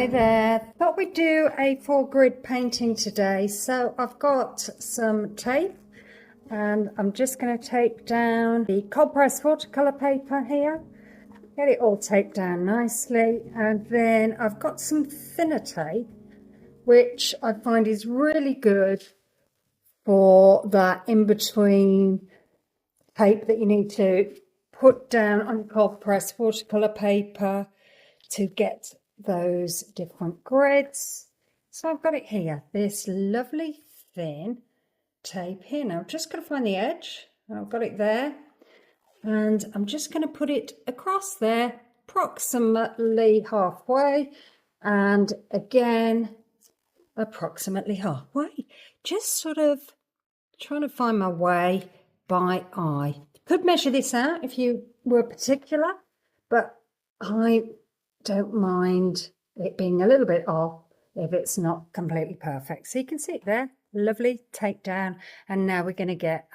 Hi there, thought we'd do a 4-grid painting today. So I've got some tape and I'm just going to tape down the cold press watercolor paper here, get it all taped down nicely, and then I've got some thinner tape which I find is really good for that in-between tape that you need to put down on cold press watercolor paper to get those different grids. So I've got it here, this lovely thin tape here. Now I'm just going to find the edge, and I've got it there, and I'm just going to put it across there approximately halfway, and again approximately halfway, just sort of trying to find my way by eye. Could measure this out if you were particular, but I don't mind it being a little bit off if it's not completely perfect. So you can see it there, lovely take down. And now we're going to get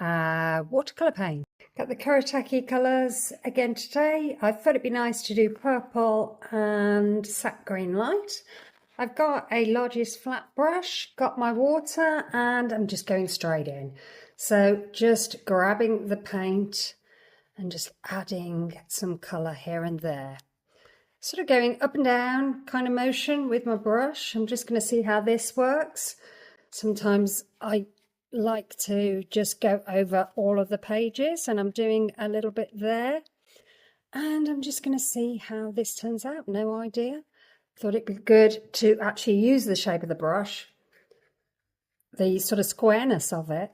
watercolor paint. Got the Kuretake colours again today. I thought it'd be nice to do purple and sap green light. I've got a largest flat brush, got my water, and I'm just going straight in. So just grabbing the paint and just adding some colour here and there. Sort of going up and down kind of motion with my brush. I'm just going to see how this works. Sometimes I like to just go over all of the pages, and I'm doing a little bit there. And I'm just going to see how this turns out. No idea. Thought it'd be good to actually use the shape of the brush, the sort of squareness of it,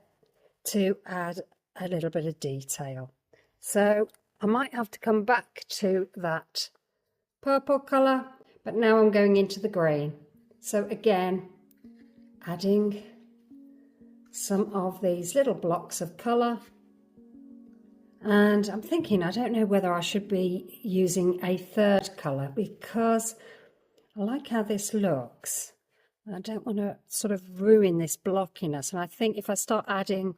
to add a little bit of detail. So I might have to come back to that purple colour, but now I'm going into the green. So again, adding some of these little blocks of colour, and I'm thinking, I don't know whether I should be using a third colour because I like how this looks. I don't want to sort of ruin this blockiness, and I think if I start adding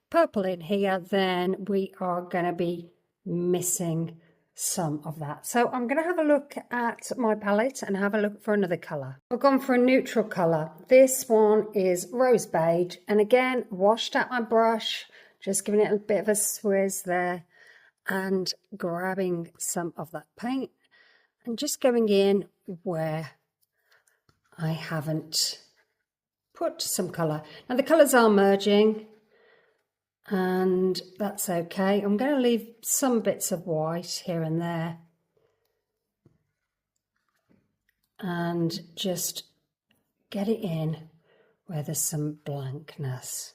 purple in here, then we are going to be missing some of that. So I'm going to have a look at my palette and have a look for another colour. I've gone for a neutral colour. This one is rose beige, and again washed out my brush, just giving it a bit of a swizz there and grabbing some of that paint and just going in where I haven't put some colour. Now the colours are merging, and that's okay. I'm going to leave some bits of white here and there and just get it in where there's some blankness.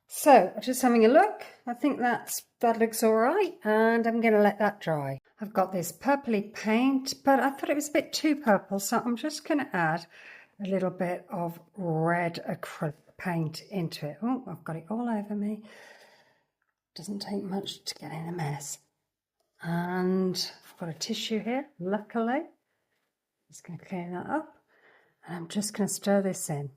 So just having a look, I think that looks all right, and I'm going to let that dry. I've got this purpley paint, but I thought it was a bit too purple, so I'm just going to add a little bit of red acrylic paint into it. Oh, I've got it all over me. Doesn't take much to get in a mess. And I've got a tissue here, luckily. Just going to clean that up. And I'm just going to stir this in.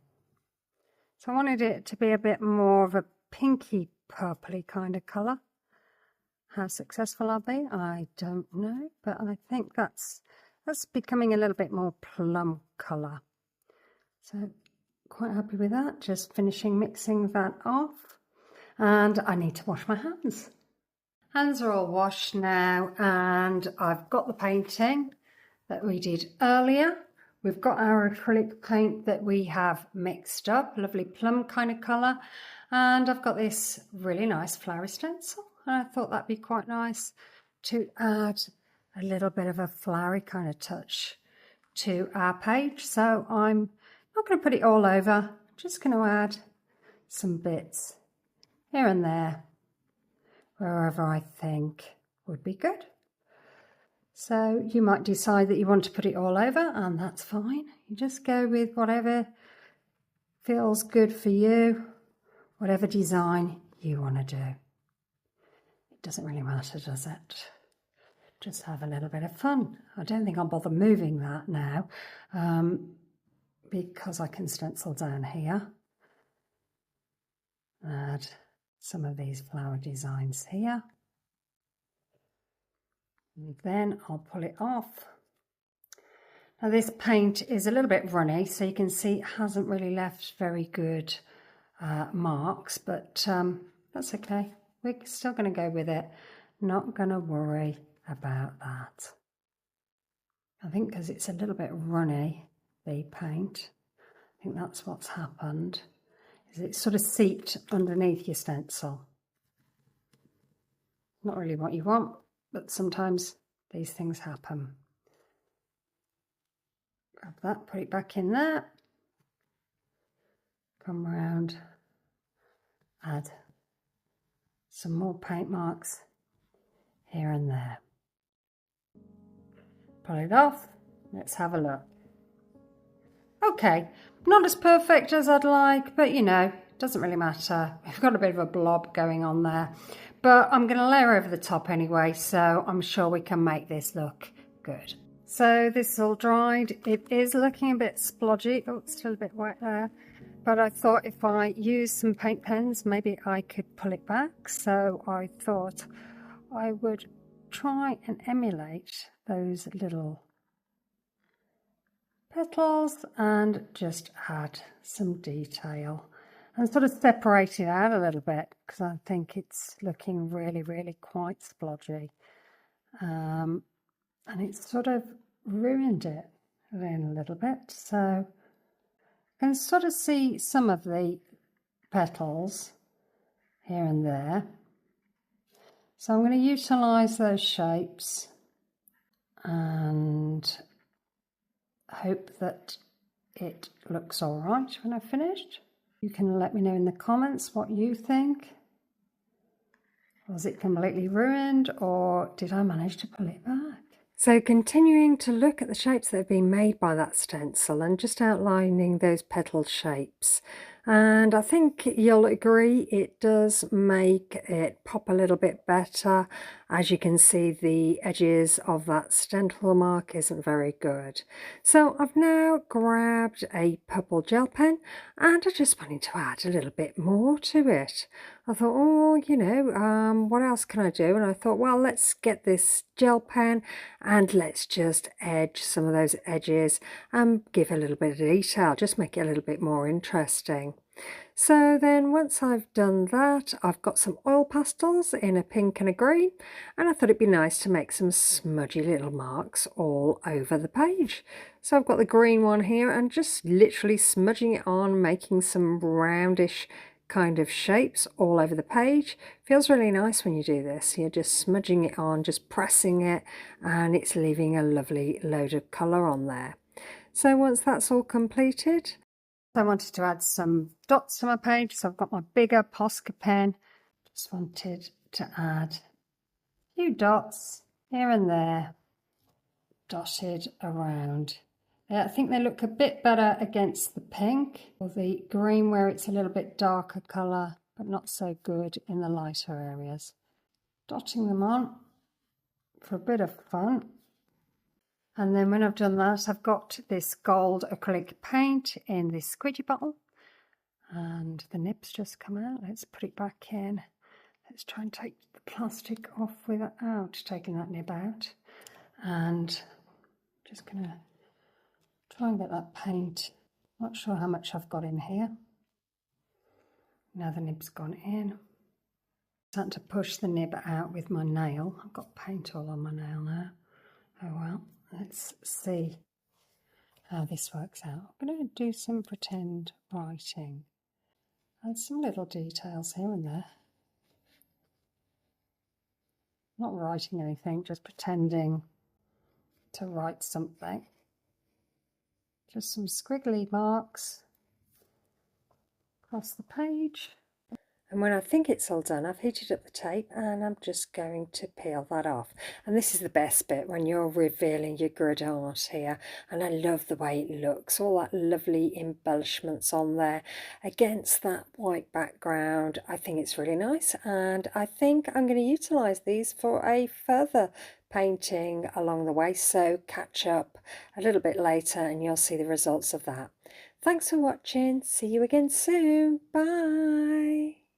So I wanted it to be a bit more of a pinky purpley kind of colour. How successful I'll be, I don't know, but I think that's becoming a little bit more plum colour. So quite happy with that. Just finishing mixing that off, and I need to wash my hands. Hands are all washed now, and I've got the painting that we did earlier. We've got our acrylic paint that we have mixed up, lovely plum kind of colour, and I've got this really nice flowery stencil, and I thought that'd be quite nice to add a little bit of a flowery kind of touch to our page. So I'm not going to put it all over, I'm just going to add some bits here and there wherever I think would be good. So you might decide that you want to put it all over, and that's fine. You just go with whatever feels good for you, whatever design you want to do. It doesn't really matter, does it? Just have a little bit of fun. I don't think I'll bother moving that now because I can stencil down here. Add some of these flower designs here. And then I'll pull it off. Now this paint is a little bit runny, so you can see it hasn't really left very good marks, but that's okay. We're still going to go with it. Not going to worry about that. I think because it's a little bit runny, the paint, I think that's what's happened, is it sort of seeped underneath your stencil. Not really what you want, but sometimes these things happen. Grab that, put it back in there, come round, add some more paint marks here and there. Pull it off, let's have a look. Okay, not as perfect as I'd like, but you know, doesn't really matter. We've got a bit of a blob going on there, but I'm going to layer over the top anyway, so I'm sure we can make this look good. So this is all dried. It is looking a bit splodgy. Oh, it's still a bit wet there. But I thought if I use some paint pens, maybe I could pull it back. So I thought I would try and emulate those little petals and just add some detail and sort of separate it out a little bit, because I think it's looking really quite splodgy. And it's sort of ruined it then a little bit, so I can sort of see some of the petals here and there. So I'm going to utilise those shapes and hope that it looks all right when I've finished. You can let me know in the comments what you think. Was it completely ruined, or did I manage to pull it back? So continuing to look at the shapes that have been made by that stencil and just outlining those petal shapes. And I think you'll agree it does make it pop a little bit better. As you can see, the edges of that stencil mark isn't very good. So I've now grabbed a purple gel pen and I just wanted to add a little bit more to it. I thought, oh, you know, what else can I do? And I thought, well, let's get this gel pen and let's just edge some of those edges and give a little bit of detail, just make it a little bit more interesting. So then once I've done that, I've got some oil pastels in a pink and a green, and I thought it'd be nice to make some smudgy little marks all over the page. So I've got the green one here and just literally smudging it on, making some roundish kind of shapes all over the page. Feels really nice when you do this. You're just smudging it on, just pressing it, and it's leaving a lovely load of colour on there. So once that's all completed, I wanted to add some dots to my page, so I've got my bigger Posca pen. Just wanted to add a few dots here and there, dotted around. I think they look a bit better against the pink or the green, where it's a little bit darker colour, but not so good in the lighter areas. Dotting them on for a bit of fun. And then when I've done that, I've got this gold acrylic paint in this squeegee bottle. And the nib's just come out. Let's put it back in. Let's try and take the plastic off without taking that nib out. And just going to try and get that paint. Not sure how much I've got in here. Now the nib's gone in. I had to push the nib out with my nail. I've got paint all on my nail now. Oh well. Let's see how this works out. I'm going to do some pretend writing. Add some little details here and there. Not writing anything, just pretending to write something. Just some squiggly marks across the page. And when I think it's all done, I've heated up the tape and I'm just going to peel that off. And this is the best bit, when you're revealing your grid art here. And I love the way it looks, all that lovely embellishments on there against that white background. I think it's really nice, and I think I'm going to utilise these for a further painting along the way. So catch up a little bit later and you'll see the results of that. Thanks for watching. See you again soon. Bye.